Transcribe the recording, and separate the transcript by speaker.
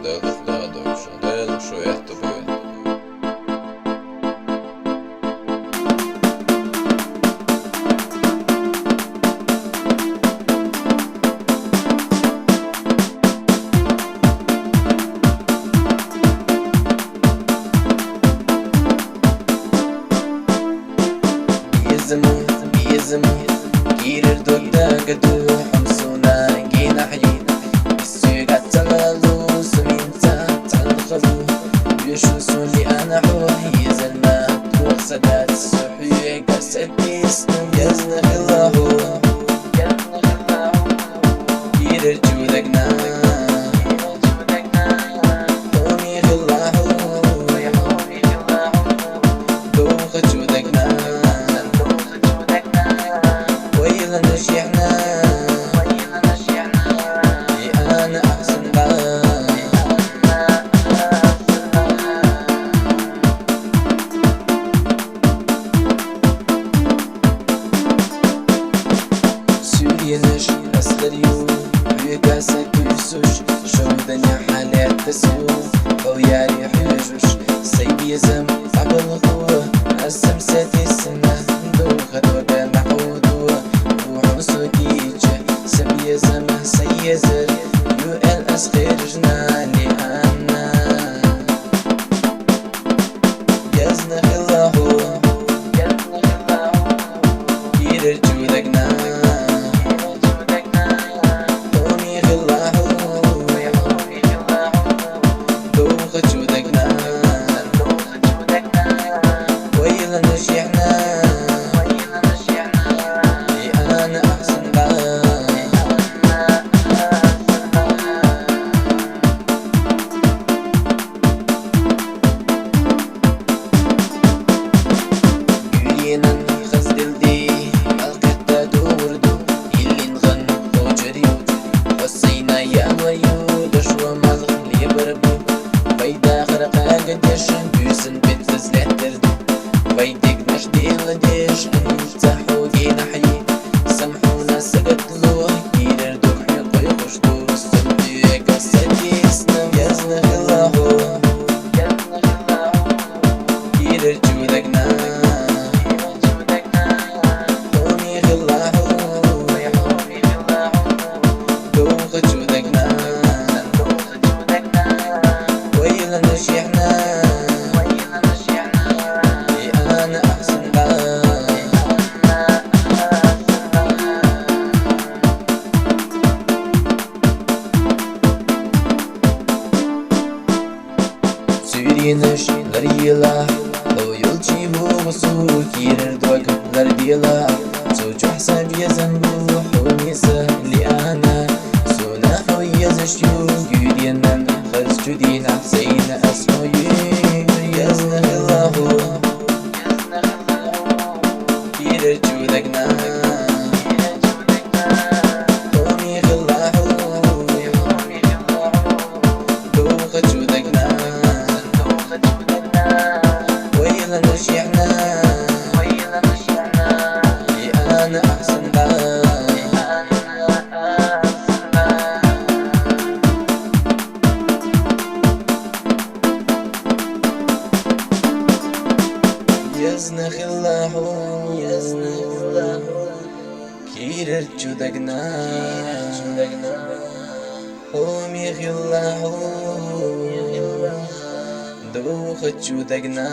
Speaker 1: dedos lados, dedos suelto pues.
Speaker 2: بيزم girer dogda gadu hamsuna gina hayin السيق التلالو سمينتا تعلقلو يشو سولي انا حوحي زلما وقصدات السحيق السديس يزن خلاهو girer جودقنا حومي خلاهو دوخ جودقنا ويلا نشيعنا أنا أحسن سورينش أسلريو ويقاسك يسوش شودني حالات تسيو وياري حيجوش سيبي زم عبر القوة السمسات السنة دوخة وبا معودوة وحسوديجة سبي زمه سيزر يو ال اس خرجنا لأنا يزن خلاهو girer جودقنا حومي خلاهو دوخ جودقنا ويلا نشيعنا أنا أحسن يلينا خزدل دي القطة دوردو يلي نغنو وجريو وصينا يا ويود شو مالخ لي بربو ويدا خرقا قديش بيسن بنت زلات دردو ويدك نشدي لديش نفتحو جينا حي سامحونا سقدلو كيرر دوحي قوي خشدو السبيق السديسنا يزن خلاهو كيرر جودقنا حومي خلاهو دوخ جودقنا ويلا نشيعنا أنا أحسن سورينش لريلا لو يلجي هو وصول كيرر دوغ لربيلا زوج حساب يزنبو حوميسا اللي أنا سونا حوية زشيو يرينا خلص جدينا سينا أسمو يزن خلاهو girer جودقنا حومي خلاهو دوخ جودقنا ويلا نشيعنا أنا أحسن يزن خلاهو girer جودقنا حومي خلاهو دوخ جودقنا